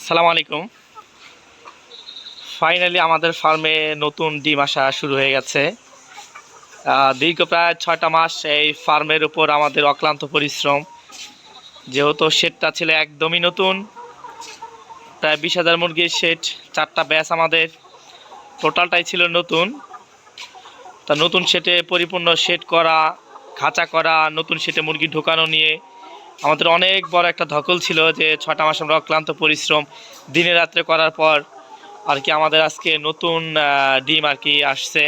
আসসালামু আলাইকুম। ফাইনালি আমাদের ফার্মে নতুন ডিম আসা শুরু হয়ে গেছে। দীর্ঘ প্রায় ৬টা মাস এই ফার্মের উপর আমাদের অক্লান্ত পরিশ্রম। যেহেতু শেডটা ছিল একদমই নতুন, প্রায় ২০,০০০ মুরগির শেড, ৪টা ব্যাচ আমাদের টোটালটাই ছিল নতুন। তা নতুন শেডে পরিপূর্ণ শেড করা, খাঁচা করা, নতুন শেডে মুরগি ঢোকানো নিয়ে আমাদের অনেক বড় একটা ধকল ছিল, যে ৬টা মাস আমরা অক্লান্ত পরিশ্রম দিনে রাত্রে করার পর আর কি আমাদের আজকে নতুন ডিম আর কি আসছে,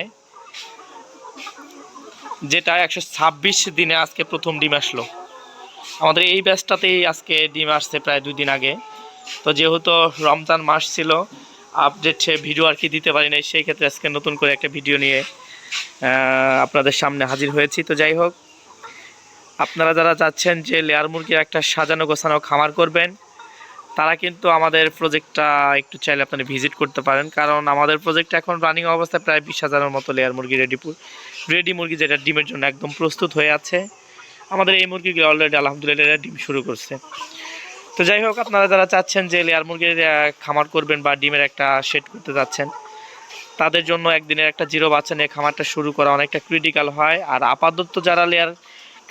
যেটা ১২৬ দিনে আজকে প্রথম ডিম আসলো। আমাদের এই ব্যাচটাতেই আজকে ডিম আসছে প্রায় ২ দিন আগে। তো যেহেতু রমজান মাস ছিল, আপডেট ভিডিও আর কি দিতে পারি নাই, সেই ক্ষেত্রে আজকে নতুন করে একটা ভিডিও নিয়ে আপনাদের সামনে হাজির হয়েছি। তো যাই হোক, আপনারা যারা চাচ্ছেন যে লেয়ার মুরগির একটা সাজানো গোছানো খামার করবেন, তারা কিন্তু আমাদের প্রজেক্টটা একটু চাইলে আপনারা ভিজিট করতে পারেন। কারণ আমাদের প্রজেক্টটা এখন রানিং অবস্থায় প্রায় ২০,০০০-এর মতো লেয়ার মুরগি রেডি মুরগি, যেটা ডিমের জন্য একদম প্রস্তুত হয়ে আছে। আমাদের এই মুরগিগুলো অলরেডি আলহামদুলিল্লাহ ডিম শুরু করছে। তো যাই হোক, আপনারা যারা চাচ্ছেন যে লেয়ার মুরগির খামার করবেন বা ডিমের একটা শেড করতে যাচ্ছেন, তাদের জন্য একদিনের একটা জিরো বাচ্চা নিয়ে খামারটা শুরু করা অনেকটা ক্রিটিক্যাল হয়। আর আপাতত যারা লেয়ার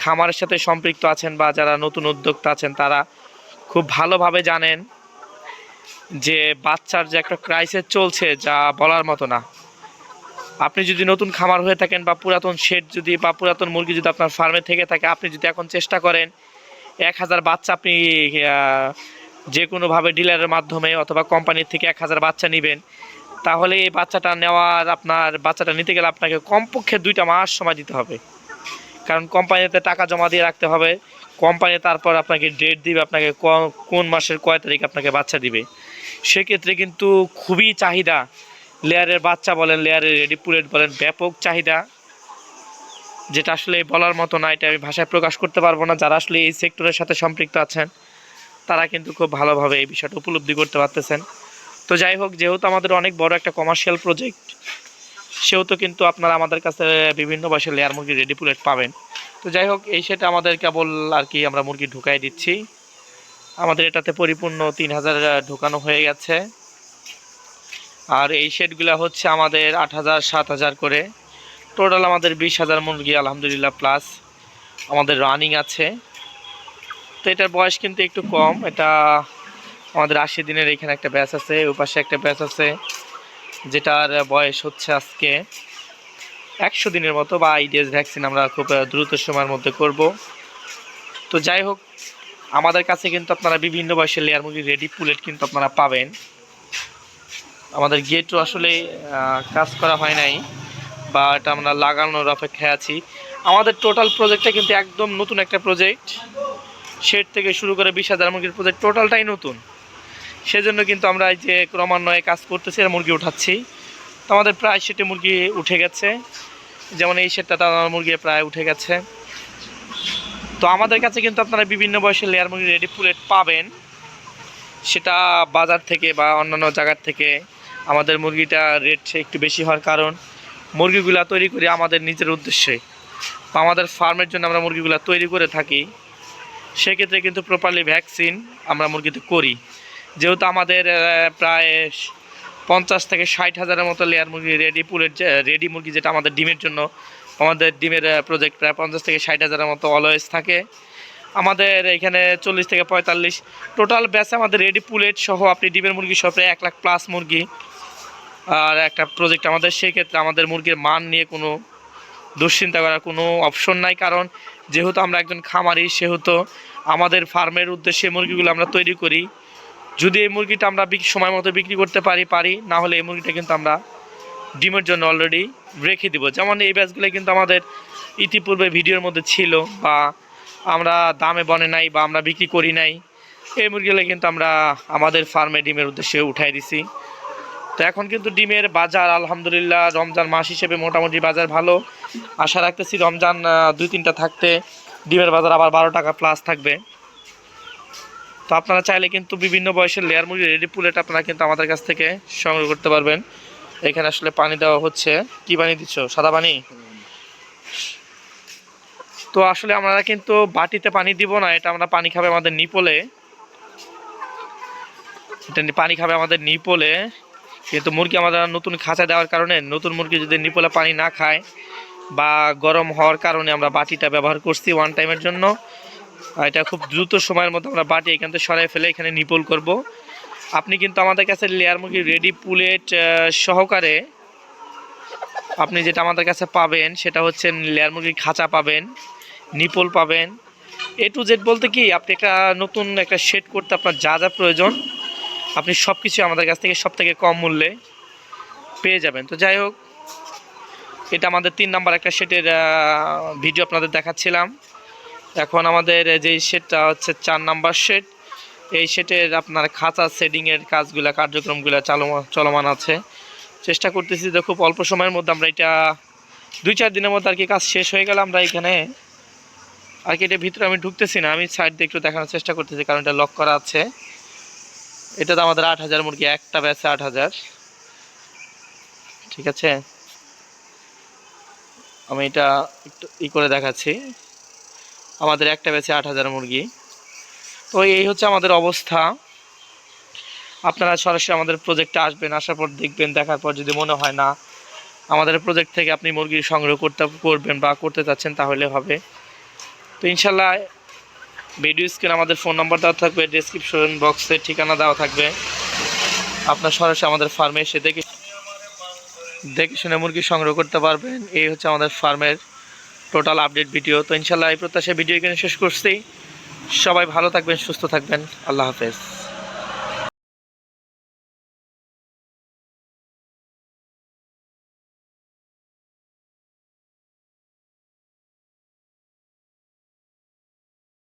খামারের সাথে সম্পৃক্ত আছেন বা যারা নতুন উদ্যোক্তা আছেন, তারা খুব ভালোভাবে জানেন যে বাচ্চার যে একটা ক্রাইসিস চলছে, যা বলার মতো না। আপনি যদি নতুন খামার হয়ে থাকেন বা পুরাতন শেড যদি বা পুরাতন মুরগি যদি আপনার ফার্মে থেকে থাকে, আপনি যদি এখন চেষ্টা করেন ১,০০০ বাচ্চা আপনি যে কোনোভাবে ডিলারের মাধ্যমে অথবা কোম্পানির থেকে ১,০০০ বাচ্চা নেবেন, তাহলে এই বাচ্চাটা নেওয়ার আপনার বাচ্চাটা নিতে গেলে আপনাকে কমপক্ষে ২টা মাস সময় দিতে হবে। কারণ কোম্পানিতে টাকা জমা দিয়ে রাখতে হবে, কোম্পানি তারপর আপনাকে ডেট দিবে, আপনাকে কোন মাসের কয় তারিখ আপনাকে বাচ্চা দিবে। সেক্ষেত্রে কিন্তু খুবই চাহিদা, লেয়ারের বাচ্চা বলেন, লেয়ারের রেডি পুলেট বলেন, ব্যাপক চাহিদা, যেটা আসলে বলার মতো না। এটা আমি ভাষায় প্রকাশ করতে পারবো না। যারা আসলে এই সেক্টরের সাথে সম্পৃক্ত আছেন, তারা কিন্তু খুব ভালোভাবে এই বিষয়টা উপলব্ধি করতে পারতেছেন। তো যাই হোক, যেহেতু আমাদের অনেক বড় একটা কমার্শিয়াল প্রজেক্ট, সেহেতু কিন্তু আপনারা আমাদের কাছে বিভিন্ন বয়সের লেয়ার মুরগি রেডি পুলেট পাবেন। তো যাই হোক, এই সেটা আমাদের কেবল আর কি আমরা মুরগি ঢুকাই দিচ্ছি। আমাদের এটাতে পরিপূর্ণ ৩,০০০ ঢোকানো হয়ে গেছে। আর এই শেডগুলো হচ্ছে আমাদের ৮,০০০, ৭,০০০ করে। টোটাল আমাদের ২০,০০০ মুরগি আলহামদুলিল্লাহ প্লাস আমাদের রানিং আছে। তো এটার বয়স কিন্তু একটু কম, এটা আমাদের ৮০ দিনের এখানে একটা ব্যাচ আছে, ওই পাশে একটা ব্যাচ আছে, যেটার বয়স হচ্ছে আজকে ১০০ দিনের মতো, বা আইডিএস ভ্যাকসিন আমরা খুব দ্রুত সময়ের মধ্যে করব। তো যাই হোক, আমাদের কাছে কিন্তু আপনারা বিভিন্ন বয়সের লেয়ার মুরগি রেডি পুলেট কিন্তু আপনারা পাবেন। আমাদের গেটও আসলে কাজ করা হয় নাই, বা এটা আমরা লাগানোর অপেক্ষায় আছি। আমাদের টোটাল প্রজেক্টটা কিন্তু একদম নতুন একটা প্রজেক্ট, শেড থেকে শুরু করে ২০,০০০ মুরগির প্রজেক্ট টোটালটাই নতুন। সেজন্য কিন্তু আমরা এই যে ক্রমান্বয়ে কাজ করতেছি আর মুরগি উঠাচ্ছি। তো আমাদের প্রায় শেডে মুরগি উঠে গেছে, যেমন এই শেডটাতে আমার মুরগি প্রায় উঠে গেছে। তো আমাদের কাছে কিন্তু আপনারা বিভিন্ন বয়সের লেয়ার মুরগি রেডি পুলেট পাবেন, সেটা বাজার থেকে বা অন্যান্য জায়গার থেকে। আমাদের মুরগিটা রেট একটু বেশি হওয়ার কারণ, মুরগিগুলা তৈরি করি আমাদের নিজের উদ্দেশ্যে বা আমাদের ফার্মের জন্য আমরা মুরগিগুলা তৈরি করে থাকি। সেক্ষেত্রে কিন্তু প্রপারলি ভ্যাকসিন আমরা মুরগিতে করি। যেহেতু আমাদের প্রায় ৫০ থেকে ৬০,০০০-এর মতো লেয়ার মুরগি রেডি পুলেট, রেডি মুরগি যেটা আমাদের ডিমের জন্য, আমাদের ডিমের প্রজেক্ট প্রায় ৫০ থেকে ৬০,০০০-এর মতো অলওয়েজ থাকে। আমাদের এখানে ৪০ থেকে ৪৫ টোটাল ব্যাচে আমাদের রেডি পুলেট সহ আপনি ডিমের মুরগি সহ প্রায় ১,০০,০০০ প্লাস মুরগি আর একটা প্রজেক্ট আমাদের। সেক্ষেত্রে আমাদের মুরগির মান নিয়ে কোনো দুশ্চিন্তা করার কোনো অপশন নাই। কারণ যেহেতু আমরা একজন খামারি, সেহেতু আমাদের ফার্মের উদ্দেশ্যে মুরগিগুলো আমরা তৈরি করি। যদি এই মুরগিটা আমরা সময় মতো বিক্রি করতে পারি, না হলে এই মুরগিটা কিন্তু আমরা ডিমের জন্য অলরেডি রেখে দিব। যেমন এই ব্যাচগুলো কিন্তু আমাদের ইতিপূর্বে ভিডিওর মধ্যে ছিল, বা আমরা দামে বনে নাই বা আমরা বিক্রি করি নাই। এই মুরগিগুলো কিন্তু আমরা আমাদের ফার্মে ডিমের উদ্দেশ্যে উঠাই দিছি। তো এখন কিন্তু ডিমের বাজার আলহামদুলিল্লাহ রমজান মাস হিসেবে মোটামুটি বাজার ভালো। আশা রাখতেছি রমজান ২-৩টা থাকতে ডিমের বাজার আবার ১২ টাকা প্লাস থাকবে। তো আপনারা চাইলে কিন্তু বিভিন্ন বয়সের লেয়ার মুরগি রেডি পুলেট আপনারা কিন্তু আমাদের কাছ থেকে সংগ্রহ করতে পারবেন। এখানে আসলে পানি দেওয়া হচ্ছে। কি পানি দিচ্ছ? সাদা পানি? তো আসলে আমরা কিন্তু বাটিতে পানি দিব না, এটা আমরা পানি খাবে আমাদের নিপলে। এটা পানি খাবে আমাদের নিপলে, কিন্তু মুরগি আমাদের নতুন খাঁচা দেওয়ার কারণে নতুন মুরগি যদি নিপলে পানি না খায় বা গরম হওয়ার কারণে আমরা বাটিটা ব্যবহার করছি ওয়ান টাইমের জন্য। এটা খুব দ্রুত সময়ের মধ্যে আমরা বাটি এখান থেকে সরাই ফেলে এখানে নিপল করব। আপনি কিন্তু আমাদের কাছে লেয়ার মুরগি রেডি পুলেট সহকারে আপনি যেটা আমাদের কাছে পাবেন সেটা হচ্ছে লেয়ার মুরগির খাঁচা পাবেন, নিপল পাবেন, A to Z বলতে কি আপনি একটা নতুন একটা শেড করতে আপনার যা যা প্রয়োজন আপনি সব কিছু আমাদের কাছ থেকে সব থেকে কম মূল্যে পেয়ে যাবেন। তো যাই হোক, এটা আমাদের 3 নাম্বার একটা শেডের ভিডিও আপনাদের দেখাচ্ছিলাম। এখন আমাদের যেই শেডটা হচ্ছে 4 নাম্বার শেড, এই শেডের আপনার খাঁচা সেডিংয়ের কাজগুলো কার্যক্রমগুলো চলমান আছে। চেষ্টা করতেছি যে খুব অল্প সময়ের মধ্যে আমরা এটা 2-4 দিনের মধ্যে আর কি কাজ শেষ হয়ে গেলে আমরা এখানে আর কি এটার ভিতরে আমি ঢুকতেছি না, আমি সাইড দিয়ে একটু দেখানোর চেষ্টা করতেছি কারণ এটা লক করা আছে। এটা তো আমাদের 8000 মুরগি, একটা ব্যাচে 8000, ঠিক আছে। আমি এটা একটু করে দেখাচ্ছি, আমাদের একটা ব্যাচে 8000 মুরগি। তো এই হচ্ছে আমাদের অবস্থা। আপনারা সরাসরি আমাদের প্রজেক্টে আসবেন, আসার পর দেখবেন, দেখার পর যদি মনে হয় না আমাদের প্রজেক্ট থেকে আপনি মুরগি সংগ্রহ করবেন বা করতে চাচ্ছেন তাহলে হবে। তো ইনশাল্লাহ ভিডিও স্ক্রিনে আমাদের ফোন নাম্বার দেওয়া থাকবে, ডেসক্রিপশন বক্সে ঠিকানা দেওয়া থাকবে। আপনার সরাসরি আমাদের ফার্মে এসে দেখে শুনে মুরগি সংগ্রহ করতে পারবেন। এই হচ্ছে আমাদের ফার্মের টোটাল আপডেট ভিডিও। তো ইনশাল্লাহ এই প্রত্যাশা ভিডিও এখানে শেষ করছি। সবাই ভালো থাকবেন, সুস্থ থাকবেন, আল্লাহ হাফেজ।